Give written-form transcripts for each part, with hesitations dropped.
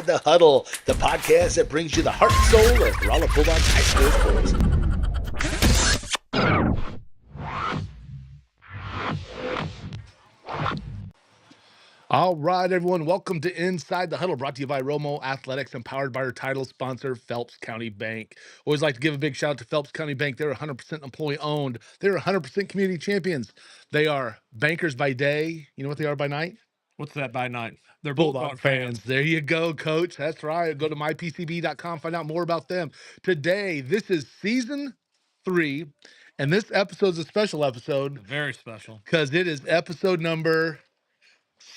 the Huddle, the podcast that brings you the heart and soul of Rolla Bulldogs high school sports. All right, everyone. Welcome to Inside the Huddle, brought to you by Romo Athletics and powered by our title sponsor, Phelps County Bank. Always like to give a big shout out to Phelps County Bank. They're 100% employee owned. They're 100% community champions. They are bankers by day. You know what they are by night? What's that by night? They're Bulldog fans. There you go, Coach. That's right. Go to mypcb.com, find out more about them. Today, this is season 3, and this episode is a special episode. Very special. Because it is episode number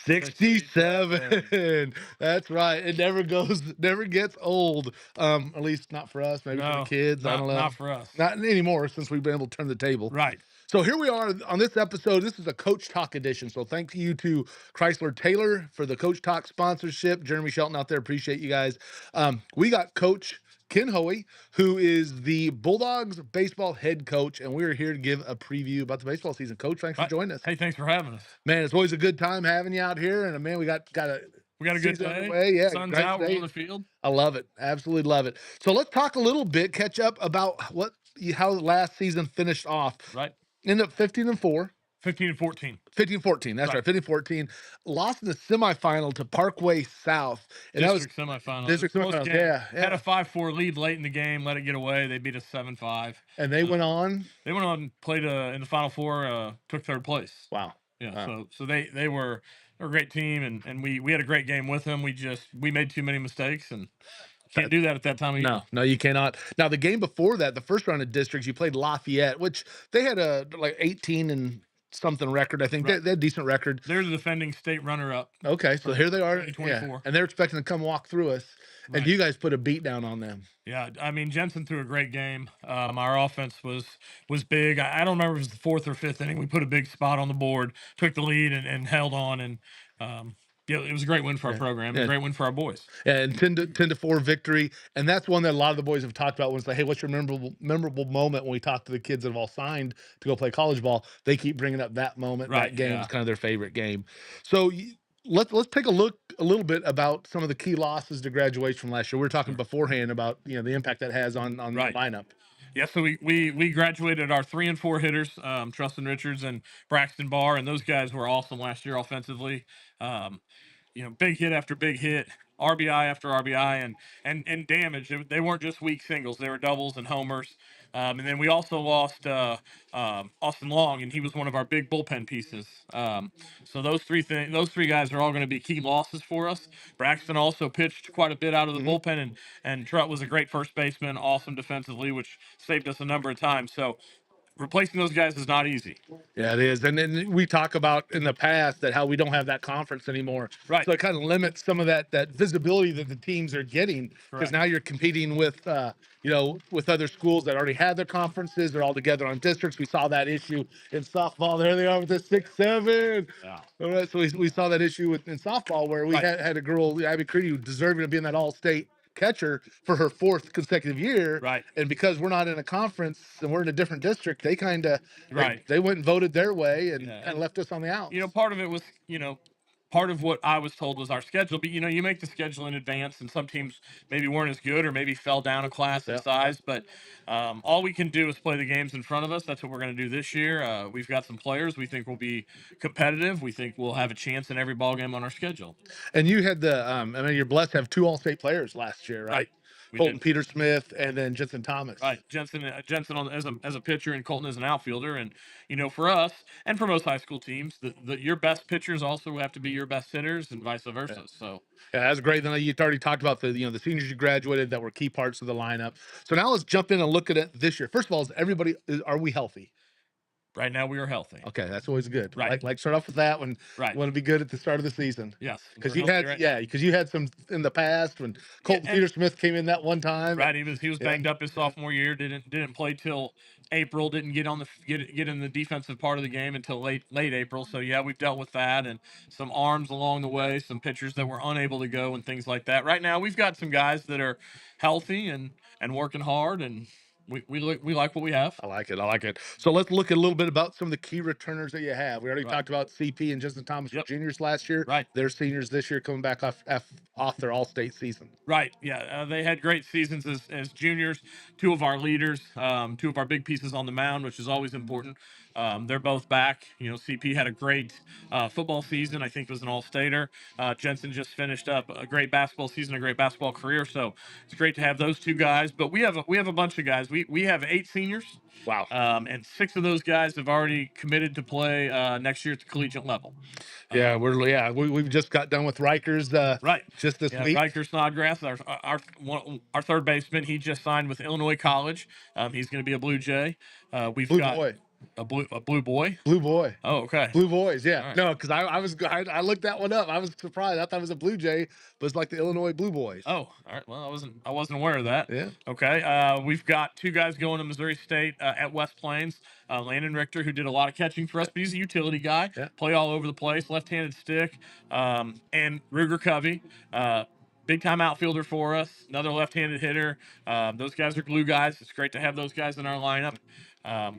67. That's right. It never gets old. At least not for us, maybe for the kids. I don't know. Not for us. Not anymore, since we've been able to turn the table. Right. So here we are on this episode. This is a Coach Talk edition. So thank you to Chrysler Taylor for the Coach Talk sponsorship. Jeremy Shelton out there, appreciate you guys. We got Coach Ken Hohe, who is the Bulldogs baseball head coach, and we're here to give a preview about the baseball season. Coach, thanks for joining us. Hey, thanks for having us. Man, it's always a good time having you out here, and man, we got a good day. Yeah, sun's out, we're on the field. I love it, absolutely love it. So let's talk a little bit, catch up about how last season finished off. Right. Ended up 15-4. 15-14. 15-14. That's right. 15-14. Lost in the semifinal to Parkway South. And District semifinal. Yeah. Had a 5-4 lead late in the game, let it get away. They beat us 7-5. And they went on. They went on, played in the Final Four, took third place. Wow. Yeah. Wow. So they were a great team, and we had a great game with them. We made too many mistakes and can't do that at that time of year. No, you cannot. Now, the game before that, the first round of districts, you played Lafayette, which they had a 18 and something record. I think they had a decent record. They're the defending state runner-up. Okay, so here they are. 2024. And they're expecting to come walk through us. Right. And you guys put a beat down on them. Yeah, I mean, Jensen threw a great game. Our offense was big. I don't remember if it was the 4th or 5th inning. We put a big spot on the board, took the lead, and held on. And yeah, it was a great win for our program, a great win for our boys. Yeah, and 10-4 victory, and that's one that a lot of the boys have talked about. When it's like, hey, what's your memorable moment? When we talk to the kids that have all signed to go play college ball, they keep bringing up that moment. Right, that game is kind of their favorite game. So let's take a look a little bit about some of the key losses to graduation from last year. We were talking beforehand about the impact that has on the lineup. Yeah, so we graduated our 3 and 4 hitters, Trustin Richards and Braxton Barr, and those guys were awesome last year offensively. Big hit after big hit, RBI after RBI, and damage. They weren't just weak singles; they were doubles and homers. And then we also lost Austin Long, and he was one of our big bullpen pieces. So those three guys are all going to be key losses for us. Braxton also pitched quite a bit out of the bullpen, and Trutt was a great first baseman, awesome defensively, which saved us a number of times. So replacing those guys is not easy. Yeah, it is. And then we talk about in the past that how we don't have that conference anymore. Right. So it kind of limits some of that visibility that the teams are getting, because now you're competing with, with other schools that already had their conferences. They're all together on districts. We saw that issue in softball. There they are with the 6-7. Yeah. All right. So we saw that issue in softball where we had a girl, Abby Creedy, deserving to be in that all-state catcher for her 4th consecutive year. Right. And because we're not in a conference and we're in a different district, they kind of they went and voted their way and kind of left us on the outs. Part of it was, part of what I was told was our schedule. But, you make the schedule in advance, and some teams maybe weren't as good or maybe fell down a class in size. But all we can do is play the games in front of us. That's what we're going to do this year. We've got some players we think will be competitive. We think we'll have a chance in every ball game on our schedule. And you had you're blessed to have 2 all-state players last year, right? Colton Peter Smith and then Jensen Thomas. Right, Jensen as a pitcher and Colton as an outfielder, and for us and for most high school teams, your best pitchers also have to be your best hitters and vice versa. Yeah. So that's great. Then you already talked about the seniors you graduated that were key parts of the lineup. So now let's jump in and look at it this year. First of all, are we healthy? Right now we are healthy. Okay, that's always good. Right, like start off with that one. Right, want to be good at the start of the season. Yes, because you had some in the past when Colton Peter Smith came in that one time. Right, he was banged up his sophomore year. Didn't play till April. Didn't get in the defensive part of the game until late April. So we've dealt with that and some arms along the way, some pitchers that were unable to go and things like that. Right now we've got some guys that are healthy and working hard, and we like what we have. I like it. I like it. So let's look at a little bit about some of the key returners that you have. We already Right. talked about CP and Justin Thomas were Yep. juniors last year. Right. They're seniors this year, coming back off their all-state season. Right. Yeah. They had great seasons as juniors. Two of our leaders, two of our big pieces on the mound, which is always important. They're both back. You know, CP had a great football season. I think it was an all-stater. Jensen just finished up a great basketball season, a great basketball career. So it's great to have those two guys. But we have a bunch of guys. We have 8 seniors. Wow. And 6 of those guys have already committed to play next year at the collegiate level. Yeah, we've just got done with Rikers Right. just this Yeah, week. Riker Snodgrass, our third baseman, he just signed with Illinois College. He's going to be a Blue Jay. We've Blue got boy. a blue boy. Blue boy. Oh, okay. Blue Boys, yeah. Right. No, because I looked that one up. I was surprised. I thought it was a Blue Jay, but it's like the Illinois Blue Boys. Oh, all right. Well, I wasn't aware of that. Yeah. Okay. We've got 2 guys going to Missouri State at West Plains. Landon Richter, who did a lot of catching for us, but he's a utility guy. Yeah. Play all over the place, left-handed stick. And Ruger Covey, big time outfielder for us, another left-handed hitter. Those guys are glue guys. It's great to have those guys in our lineup.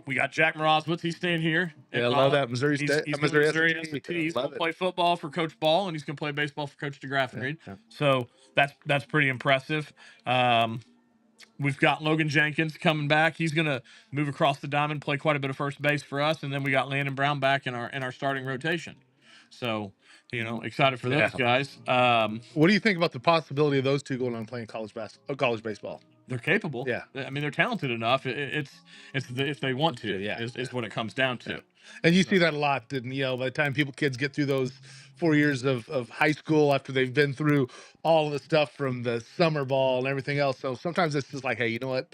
We got Jack Morozowitz. He's staying here. Yeah, I love that. Missouri State. He's Missouri Missouri S3E. S&T. He's Love going to it. play football for Coach Ball, and he's going to play baseball for Coach DeGraff and Reed. Yeah. So that's pretty impressive. We've got Logan Jenkins coming back. He's going to move across the diamond, play quite a bit of first base for us, and then we got Landon Brown back in our starting rotation. So, you know, excited for those guys. What do you think about the possibility of those two going on and playing college baseball? They're capable. Yeah. I mean, they're talented enough. It's if they want to. Yeah. Is what it comes down to. Yeah. And you see that a lot, and by the time kids get through those 4 years of high school after they've been through all of the stuff from the summer ball and everything else. So sometimes it's just like, hey, you know what?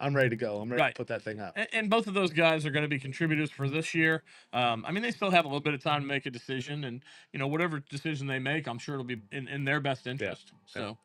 I'm ready to go. I'm ready to put that thing up. And both of those guys are going to be contributors for this year. I mean, they still have a little bit of time to make a decision, and whatever decision they make, I'm sure it'll be in their best interest. Yeah. So.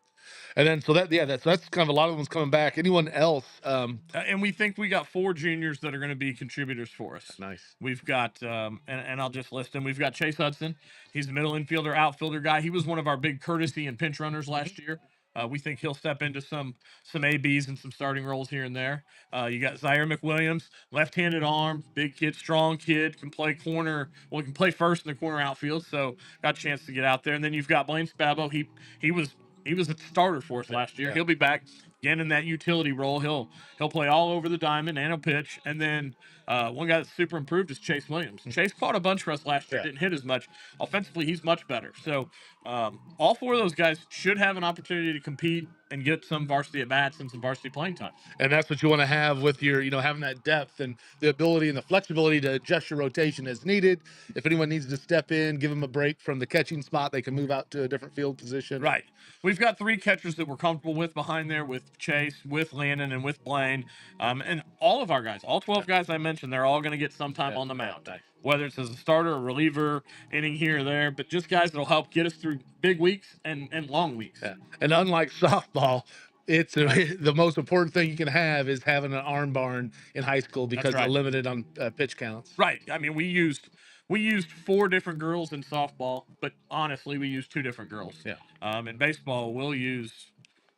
And then, that's kind of a lot of them coming back. Anyone else? And we think we got 4 juniors that are going to be contributors for us. Nice. We've got, and I'll just list them. We've got Chase Hudson. He's a middle infielder, outfielder guy. He was one of our big courtesy and pinch runners last year. We think he'll step into some ABs and some starting roles here and there. You got Zaire McWilliams, left-handed arm, big kid, strong kid, can play corner. Well, he can play first in the corner outfield, so got a chance to get out there. And then you've got Blaine Spabo. He was a starter for us last year. Yeah. He'll be back again in that utility role. He'll play all over the diamond and he'll pitch. And then one guy that's super improved is Chase Williams. Chase caught a bunch for us last year. Didn't hit as much. Offensively, he's much better. So all 4 of those guys should have an opportunity to compete and get some varsity at bats and some varsity playing time. And that's what you want to have with your, having that depth and the ability and the flexibility to adjust your rotation as needed. If anyone needs to step in, give them a break from the catching spot, they can move out to a different field position. Right. We've got 3 catchers that we're comfortable with behind there, with Chase, with Landon, and with Blaine. And all of our guys, all 12 guys I mentioned, they're all going to get some time on the mound. Whether it's as a starter, a reliever, inning here or there, but just guys that'll help get us through big weeks and long weeks. Yeah. And unlike softball, the most important thing you can have is having an arm barn in high school because they're limited on pitch counts. Right. I mean, we used 4 different girls in softball, but honestly, we used 2 different girls. Yeah. In baseball, we'll use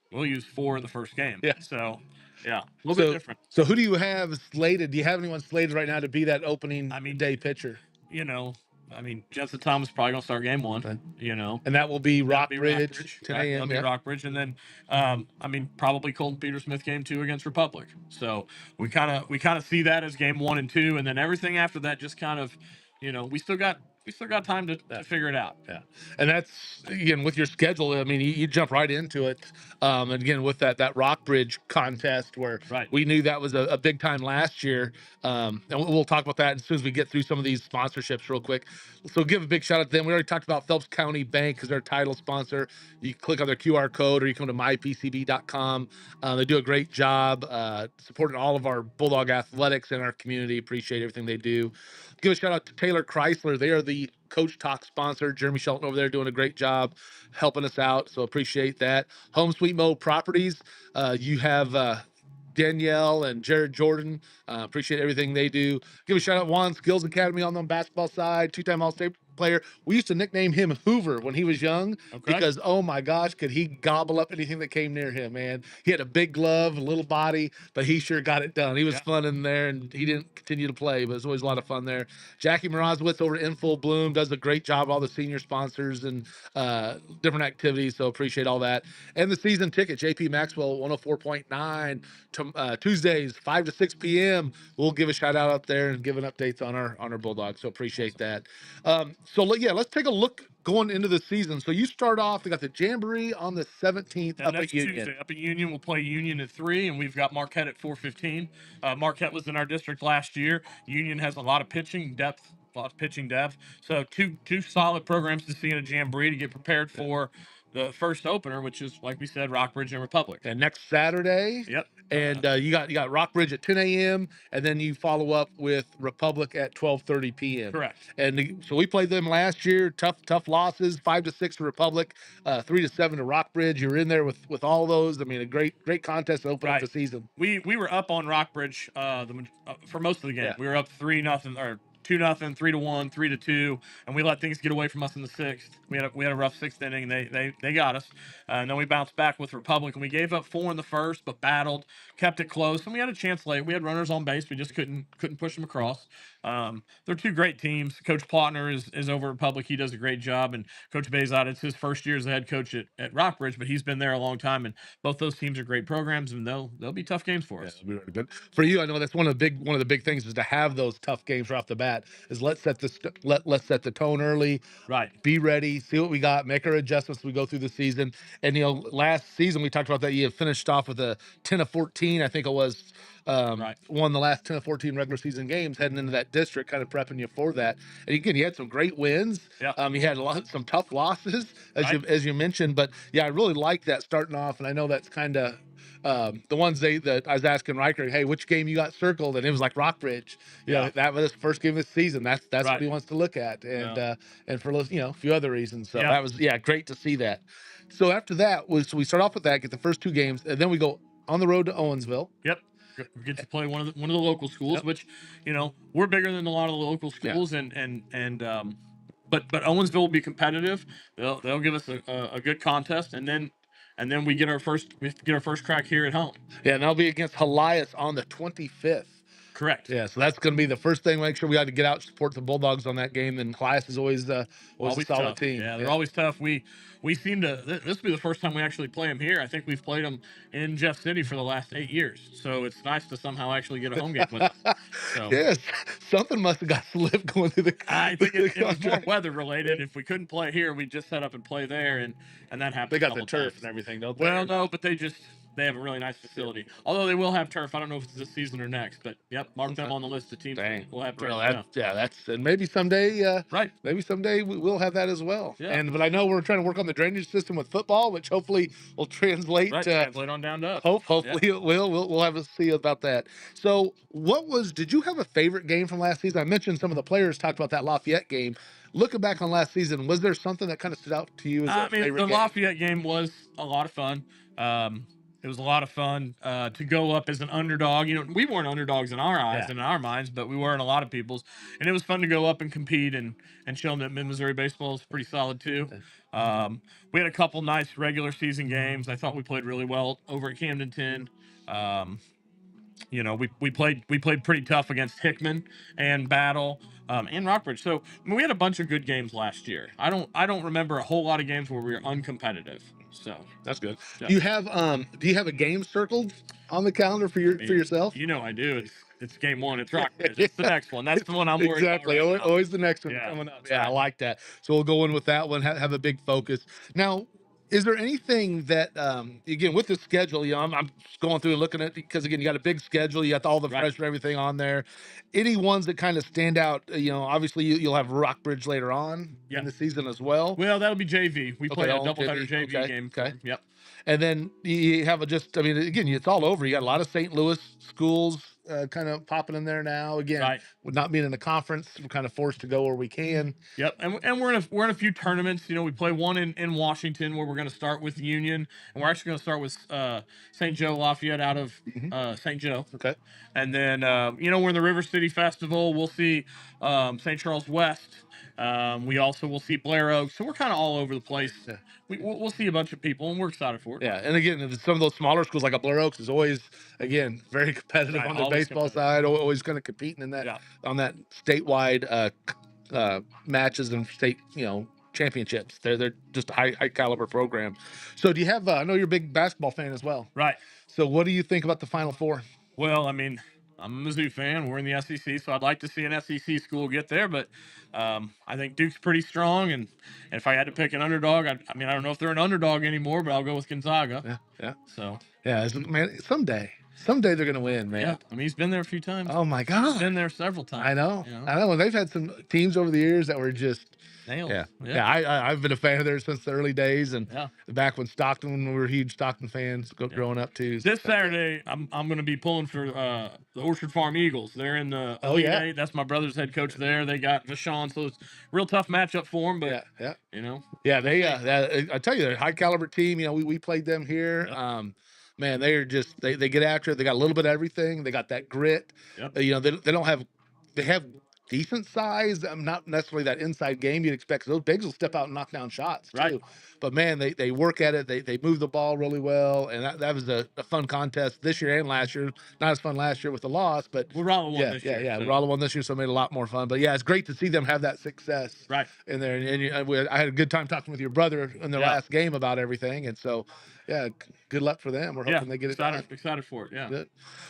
4 in the first game. Yeah. So, yeah, a little bit different. So who do you have slated? Do you have anyone slated right now to be that opening day pitcher? Justin Thomas is probably going to start game 1, And that will be Rockbridge, 10 a.m. That'll be Rockbridge. And then, probably Colton Peter Smith game 2 against Republic. So we kind of see that as game 1 and 2. And then everything after that just kind of, we still got time to figure it out. Yeah. And that's, again, with your schedule, I mean, you jump right into it. And again, with that Rockbridge contest where we knew that was a big time last year. And we'll talk about that as soon as we get through some of these sponsorships real quick. So give a big shout out to them. We already talked about Phelps County Bank because they're a title sponsor. You click on their QR code or you come to mypcb.com. They do a great job supporting all of our Bulldog athletics in our community. Appreciate everything they do. Give a shout out to Taylor Chrysler. They are the Coach Talk sponsor. Jeremy Shelton over there doing a great job helping us out. So appreciate that. Home Sweet Mo Properties. You have Danielle and Jared Jordan. Appreciate everything they do. Give a shout out Juan Skills Academy on the basketball side. 2-time All-State player. We used to nickname him Hoover when he was young because, oh my gosh, could he gobble up anything that came near him, man. He had a big glove, a little body, but he sure got it done. He was fun in there, and he didn't continue to play, but it was always a lot of fun there. Jackie Morozowitz over at In Full Bloom does a great job, all the senior sponsors and different activities, so appreciate all that. And the season ticket, JP Maxwell, 104.9, Tuesdays, 5 to 6 p.m. We'll give a shout out there and give an updates on our Bulldogs, so appreciate that. Let's take a look going into the season. So you start off, they got the Jamboree on the 17th up at Union. Tuesday, up at Union. We'll play Union at 3, and we've got Marquette at 4:15. Marquette was in our district last year. Union has a lot of pitching depth. So two solid programs to see in a Jamboree to get prepared for the first opener, which is, like we said, Rockbridge and Republic. And next Saturday. Yep. And you got Rockbridge at 10 a.m. and then you follow up with Republic at 12:30 p.m. Correct. And so we played them last year. Tough losses. 5-6 to Republic, 3-7 to Rockbridge. You were in there with all those. I mean, a great contest to open up the season. We were up on Rockbridge for most of the game. Yeah. We were up 3-0 or 2-0, 3-1, 3-2, and we let things get away from us in the sixth. We had a rough sixth inning. They got us, and then we bounced back with Republic, and we gave up 4 in the first, but battled, kept it close, and we had a chance late. We had runners on base. We just couldn't push them across. They're two great teams. Coach Plotner is over at Republic. He does a great job, and Coach Bezot, it's his first year as the head coach at Rockbridge, but he's been there a long time, and both those teams are great programs, and they'll be tough games for us. Yeah, really good. For you, I know that's one of the big things is to have those tough games right off the bat. Is let's set the tone early. Right. Be ready. See what we got. Make our adjustments as we go through the season. And last season we talked about that you finished off with a 10-14. I think it was. Won the last 10 of 14 regular season games heading into that district, kind of prepping you for that. And again, you had some great wins. Yeah. You had some tough losses, as you mentioned. But yeah, I really like that starting off. And I know that's kind of the ones that I was asking Riker, hey, which game you got circled? And it was like Rockbridge. That was the first game of the season. That's what he wants to look at. And and for a few other reasons. So that was great to see that. So after that we start off with that, get the first 2 games, and then we go on the road to Owensville. Yep. We get to play one of the local schools, which we're bigger than a lot of the local schools, but Owensville will be competitive. They'll give us a good contest, and then we get our first crack here at home. Yeah, and that'll be against Helias on the 25th. Correct. Yeah, so that's going to be the first thing. Make sure we got to get out and support the Bulldogs on that game. And Helias is always a solid tough team. Yeah, they're always tough. We seem to. This will be the first time we actually play them here. I think we've played them in Jeff City for the last 8 years. So it's nice to somehow actually get a home game with them. So. Yes, something must have got slipped going through the. I think it was more weather related. If we couldn't play here, we'd just set up and play there, and that happened. They got the turf and everything, don't they? Well, no, but they have a really nice facility. Although they will have turf. I don't know if it's this season or next, but yep, mark them on the list of teams. We'll have turf. And maybe someday, right? Maybe someday we'll have that as well. Yeah. But I know we're trying to work on the drainage system with football, which hopefully will translate. Translate on down to us. Hopefully it will. We'll have a see about that. So, did you have a favorite game from last season? I mentioned some of the players talked about that Lafayette game. Looking back on last season, was there something that kind of stood out to you as a favorite game? The Lafayette game was a lot of fun. It was a lot of fun to go up as an underdog. We weren't underdogs in our eyes and in our minds, but we were in a lot of people's. And it was fun to go up and compete and show them that Mid-Missouri baseball is pretty solid too. We had a couple nice regular season games. I thought we played really well over at Camdenton. We played pretty tough against Hickman and Battle and Rockbridge. So we had a bunch of good games last year. I don't remember a whole lot of games where we were uncompetitive. So that's good. Yeah. Do you have a game circled on the calendar for yourself? I do. It's game 1. It's Rockbridge. It's the next one. That's the one I'm worried about. Exactly. Always the next one coming up. Yeah, I like that. So we'll go in with that one. Have a big focus. Now, is there anything that, again, with the schedule, I'm just going through and looking at, because again, you got a big schedule, you got all the freshmen, everything on there. Any ones that kind of stand out? Obviously you'll have Rockbridge later on in the season as well. Well, that'll be JV. We play a doubleheader JV game. Okay. Yep. And then you have again, it's all over. You got a lot of St. Louis schools, kind of popping in there now. Again, Right. with not being in the conference, we're kind of forced to go where we can. Yep, and we're in a few tournaments. You know, we play one in Washington where we're going to start with Union, and we're actually going to start with St. Joe Lafayette out of St. Joe. Okay. And then you know, we're in the River City Festival. We'll see St. Charles West. We also will see Blair Oaks. So we're kind of all over the place. Yeah. We'll see a bunch of people, and we're excited for it. Yeah, and again, some of those smaller schools like a Blair Oaks is always, again, very competitive Right, on the always baseball competitive. side. Always kind of competing in that Yeah. on that statewide matches and state, championships. They're just a high caliber program. So do you have? I know you're a big basketball fan as well. Right. So what do you think about the Final Four? Well, I mean, I'm a Mizzou fan. We're in the SEC, so I'd like to see an SEC school get there. But I think Duke's pretty strong, and if I had to pick an underdog, I mean, I don't know if they're an underdog anymore, but I'll go with Gonzaga. Yeah, yeah, So yeah. Man, someday they're gonna win, man. yeah, I mean, he's been there a few times. Oh my He's God, been there several times. I know, You know? I know. And they've had some teams over the years that were just. Nails. Yeah. I've been a fan of theirs since the early days, and Yeah. back when Stockton, we were huge Stockton fans growing up too. This Saturday, I'm going to be pulling for the Orchard Farm Eagles. They're in the Oh, Elite yeah. Eight. That's my brother's head coach there. They got Vashon, so it's a real tough matchup for them. But Yeah. you know, Yeah, I tell you, they're a high caliber team. You know, we played them here. Yep. Man, they are just they get after it. They got a little bit of everything. They got that grit. Yep. They don't have they have decent size. Not necessarily that inside game you'd expect. 'Cause those bigs will step out and knock down shots too. Right. But man, they work at it. They move the ball really well, and that was a fun contest this year and last year. Not as fun last year with the loss, but We're Rolla won yeah, this yeah, year. yeah. so- Raleigh won this year, so it made it a lot more fun. But yeah, it's great to see them have that success Right. in there. I had a good time talking with your brother in the Yeah. last game about everything, and so yeah, good luck for them. We're hoping they get it done. Excited for it. Yeah. Good.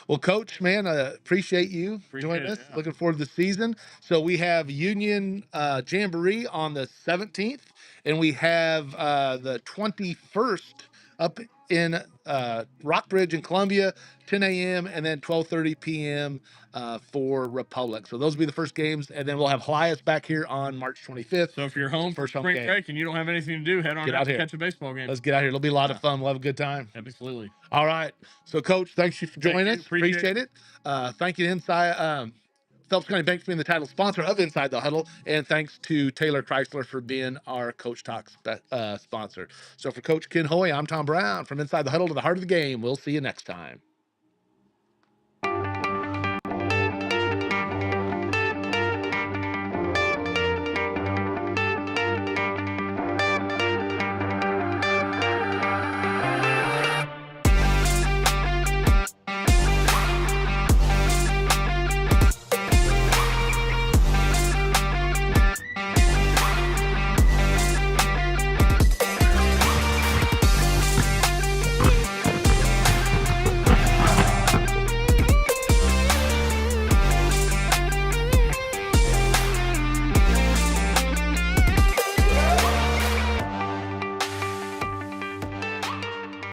Well, Coach, man, appreciate you Appreciate joining it, us. yeah. Looking forward to the season. So we have Union Jamboree on the 17th, and we have the 21st up in Rockbridge in Columbia, 10 a.m. and then 12:30 p.m. For Republic. So those will be the first games, and then we'll have Helias back here on March 25th. So if you're home for First home spring game. break and you don't have anything to do, head on Get out out to here. catch a baseball game. Let's get out here. It'll be a lot of fun. We'll have a good time. Absolutely. All right. So, Coach, thanks you for joining you. us. Appreciate Appreciate it. Thank you to Phelps County Bank for being the title sponsor of Inside the Huddle, and thanks to Taylor Chrysler for being our Coach Talk sponsor. So, for Coach Ken Hohe, I'm Tom Brown from Inside the Huddle to the Heart of the Game. We'll see you next time.